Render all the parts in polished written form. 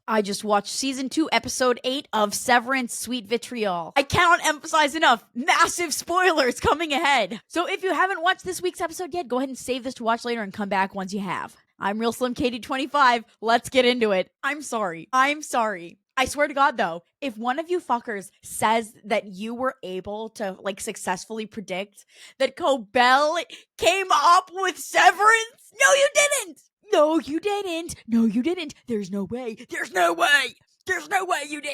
I just watched season 2, episode 8 of Severance, Sweet Vitriol. I cannot emphasize enough, massive spoilers coming ahead. So if you haven't watched this week's episode yet, go ahead and save this to watch later and come back once you have. I'm Real Slim Katie 25. Let's get into it. I'm sorry. I swear to God, though, if one of you fuckers says that you were able to, successfully predict that Cobel came up with Severance, no, you didn't. No, you didn't. No, you didn't. There's no way. There's no way. There's no way you did.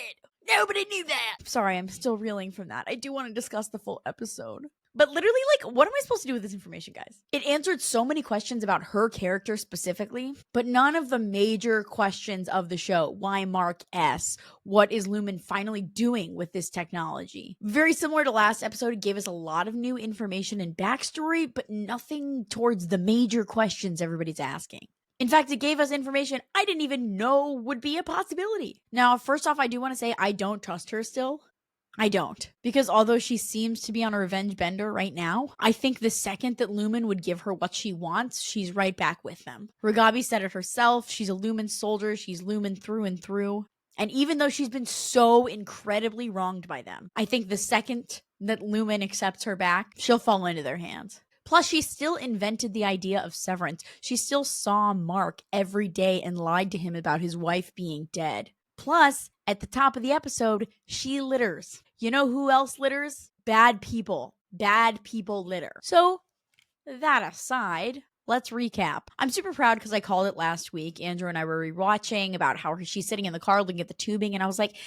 Nobody knew that. Sorry, I'm still reeling from that. I do want to discuss the full episode. But literally, what am I supposed to do with this information, guys? It answered so many questions about her character specifically, but none of the major questions of the show. Why Mark S? What is Lumen finally doing with this technology? Very similar to last episode, it gave us a lot of new information and backstory, but nothing towards the major questions everybody's asking. In fact, it gave us information I didn't even know would be a possibility. Now, first off, I do want to say I don't trust her still. I don't. Because although she seems to be on a revenge bender right now, I think the second that Lumen would give her what she wants, she's right back with them. Ragabi said it herself. She's a Lumen soldier. She's Lumen through and through. And even though she's been so incredibly wronged by them, I think the second that Lumen accepts her back, she'll fall into their hands. Plus, she still invented the idea of severance. She still saw Mark every day and lied to him about his wife being dead. Plus, at the top of the episode, she litters. You know who else litters? Bad people. Bad people litter. So, that aside, let's recap. I'm super proud because I called it last week. Andrew and I were rewatching about how she's sitting in the car looking at the tubing, and I was like,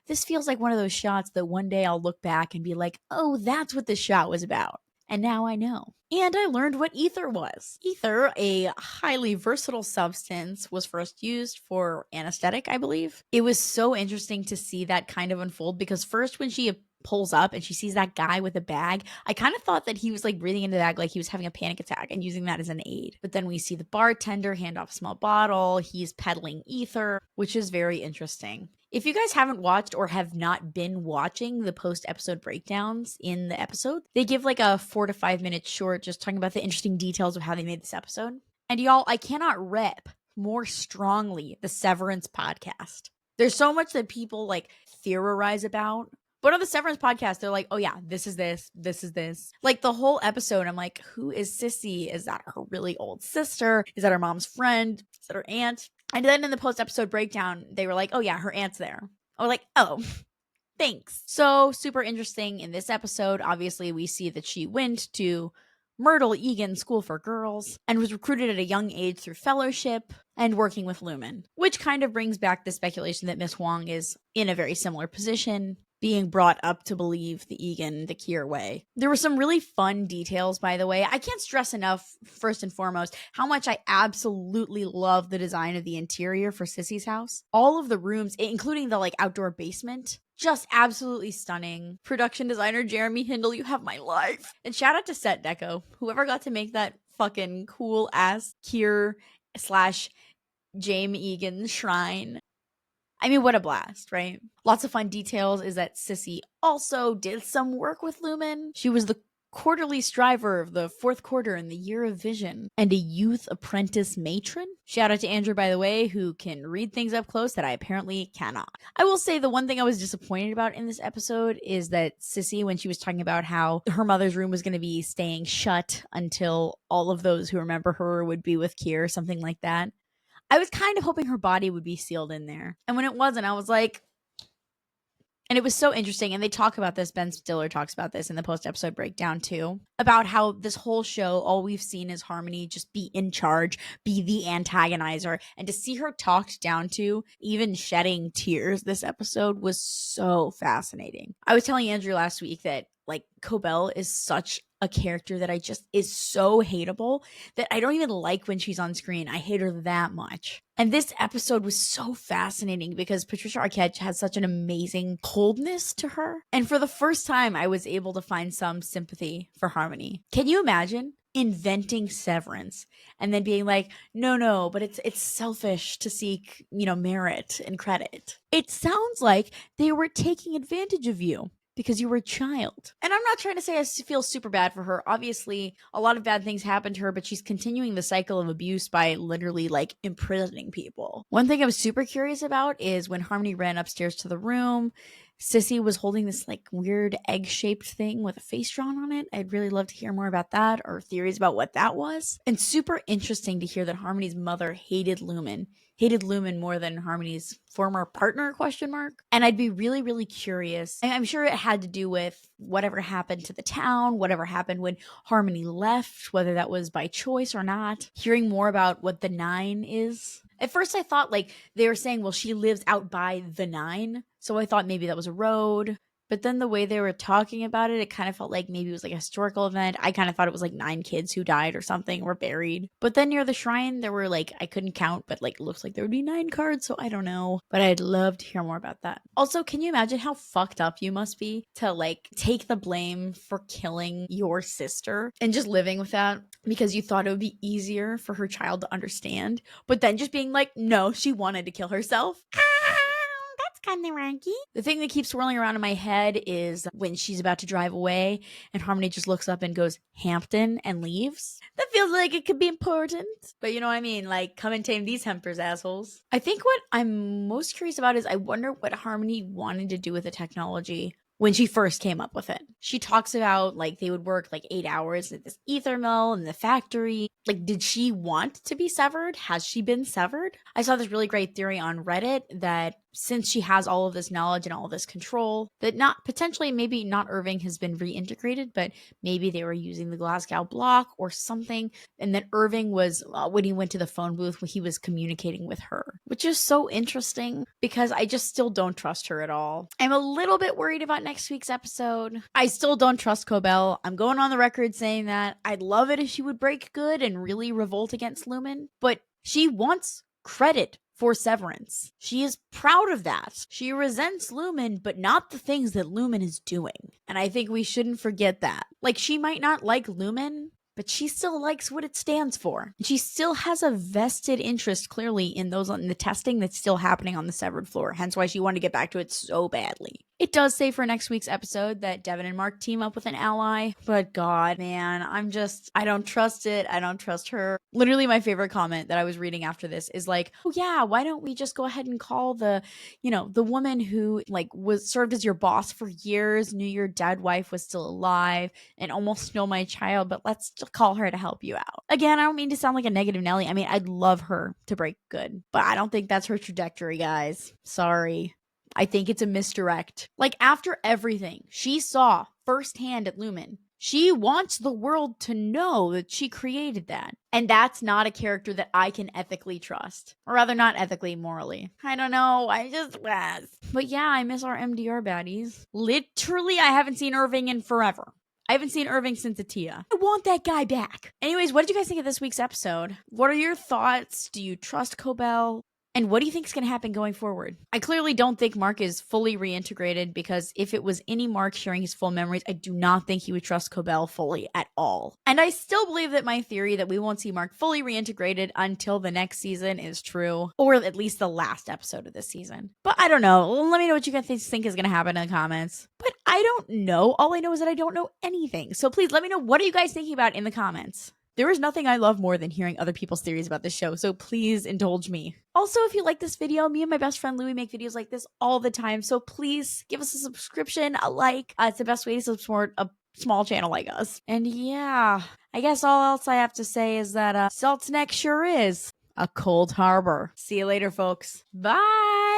this feels like one of those shots that one day I'll look back and be like, oh, that's what this shot was about. And now I know. And I learned what ether was. Ether, a highly versatile substance, was first used for anesthetic, I believe. It was so interesting to see that kind of unfold because first when she pulls up and she sees that guy with a bag, I kind of thought that he was breathing into the bag like he was having a panic attack and using that as an aid. But then we see the bartender hand off a small bottle. He's peddling ether, which is very interesting. If you guys haven't watched or have not been watching the post-episode breakdowns in the episode, they give a 4 to 5 minute short just talking about the interesting details of how they made this episode. And y'all, I cannot rep more strongly the Severance podcast. There's so much that people theorize about. But on the Severance podcast, they're like, oh yeah, this is this, this is this. The whole episode, I'm like, who is Sissy? Is that her really old sister? Is that her mom's friend? Is that her aunt? And then in the post-episode breakdown, they were like, oh yeah, her aunt's there. I was like, oh, thanks. So super interesting in this episode. Obviously, we see that she went to Myrtle Egan School for Girls and was recruited at a young age through fellowship and working with Lumen, which kind of brings back the speculation that Miss Huang is in a very similar position, being brought up to believe the Egan, the Kier way. There were some really fun details, by the way. I can't stress enough, first and foremost, how much I absolutely love the design of the interior for Sissy's house. All of the rooms, including the outdoor basement, just absolutely stunning. Production designer Jeremy Hindle, you have my life. And shout out to Set Deco, whoever got to make that fucking cool ass Kier / Jaime Egan shrine. I mean, what a blast, right? Lots of fun details is that Sissy also did some work with Lumen. She was the quarterly striver of the 4th quarter in the Year of Vision and a youth apprentice matron. Shout out to Andrew, by the way, who can read things up close that I apparently cannot. I will say the one thing I was disappointed about in this episode is that Sissy, when she was talking about how her mother's room was going to be staying shut until all of those who remember her would be with Kier, something like that, I was kind of hoping her body would be sealed in there. And when it wasn't, I was like, and it was so interesting. And they talk about this, Ben Stiller talks about this in the post-episode breakdown too, about how this whole show, all we've seen is Harmony just be in charge, be the antagonizer. And to see her talked down to, even shedding tears this episode was so fascinating. I was telling Andrew last week that Cobel is such a character that is so hateable that I don't even like when she's on screen. I hate her that much. And this episode was so fascinating because Patricia Arquette has such an amazing coldness to her. And for the first time, I was able to find some sympathy for Harmony. Can you imagine inventing Severance and then being like, no, but it's selfish to seek, merit and credit? It sounds like they were taking advantage of you. because you were a child. And I'm not trying to say I feel super bad for her. Obviously, a lot of bad things happened to her, but she's continuing the cycle of abuse by literally like imprisoning people. One thing I was super curious about is when Harmony ran upstairs to the room, Sissy was holding this like weird egg-shaped thing with a face drawn on it. I'd really love to hear more about that or theories about what that was. And super interesting to hear that Harmony's mother hated Lumen more than Harmony's former partner, ? And I'd be really, really curious. I'm sure it had to do with whatever happened to the town, whatever happened when Harmony left, whether that was by choice or not. Hearing more about what the 9 is. At first I thought like they were saying, well, she lives out by the 9. So I thought maybe that was a road. But then the way they were talking about it, it kind of felt like maybe it was like a historical event. I kind of thought it was like 9 kids who died or something or buried. But then near the shrine, there were like, I couldn't count, but like looks like there would be 9 cards. So I don't know. But I'd love to hear more about that. Also, can you imagine how fucked up you must be to like take the blame for killing your sister and just living with that because you thought it would be easier for her child to understand. But then just being like, no, she wanted to kill herself. Kind of ranky. The thing that keeps swirling around in my head is when she's about to drive away and Harmony just looks up and goes, Hampton, and leaves. That feels like it could be important. But you know what I mean? Like, come and tame these Hempers, assholes. I think what I'm most curious about is I wonder what Harmony wanted to do with the technology when she first came up with it. She talks about like they would work like 8 hours at this ether mill in the factory. Like, did she want to be severed? Has she been severed? I saw this really great theory on Reddit that since she has all of this knowledge and all of this control, that not potentially maybe not Irving has been reintegrated, but maybe they were using the Glasgow block or something. And that Irving was, when he went to the phone booth, when he was communicating with her, which is so interesting because I just still don't trust her at all. I'm a little bit worried about next week's episode. I still don't trust Cobel. I'm going on the record saying that I'd love it if she would break good and really revolt against Lumen, but she wants credit for Severance. She is proud of that. She resents Lumen, but not the things that Lumen is doing. And I think we shouldn't forget that. Like, she might not like Lumen, but she still likes what it stands for. She still has a vested interest, clearly, in the testing that's still happening on the severed floor. Hence why she wanted to get back to it so badly. It does say for next week's episode that Devin and Mark team up with an ally, but God, man, I don't trust it. I don't trust her. Literally my favorite comment that I was reading after this is like, oh yeah, why don't we just go ahead and call the woman who like served as your boss for years, knew your dead wife was still alive and almost stole my child, but let's just call her to help you out. Again, I don't mean to sound like a negative Nelly. I mean, I'd love her to break good, but I don't think that's her trajectory, guys. Sorry. I think it's a misdirect. Like, after everything she saw firsthand at Lumen, she wants the world to know that she created that. And that's not a character that I can ethically trust. Or rather, not ethically, morally. I don't know. But yeah, I miss our MDR baddies. Literally, I haven't seen Irving in forever. I haven't seen Irving since Atia. I want that guy back. Anyways, what did you guys think of this week's episode? What are your thoughts? Do you trust Cobel? And what do you think is going to happen going forward? I clearly don't think Mark is fully reintegrated because if it was any Mark sharing his full memories, I do not think he would trust Cobel fully at all. And I still believe that my theory that we won't see Mark fully reintegrated until the next season is true, or at least the last episode of this season. But I don't know. Let me know what you guys think is going to happen in the comments. But I don't know. All I know is that I don't know anything. So please let me know, what are you guys thinking about in the comments? There is nothing I love more than hearing other people's theories about this show, so please indulge me. Also, if you like this video, me and my best friend Louie make videos like this all the time, so please give us a subscription, a like. It's the best way to support a small channel like us. And yeah, I guess all else I have to say is that Salt's Neck sure is a cold harbor. See you later, folks. Bye!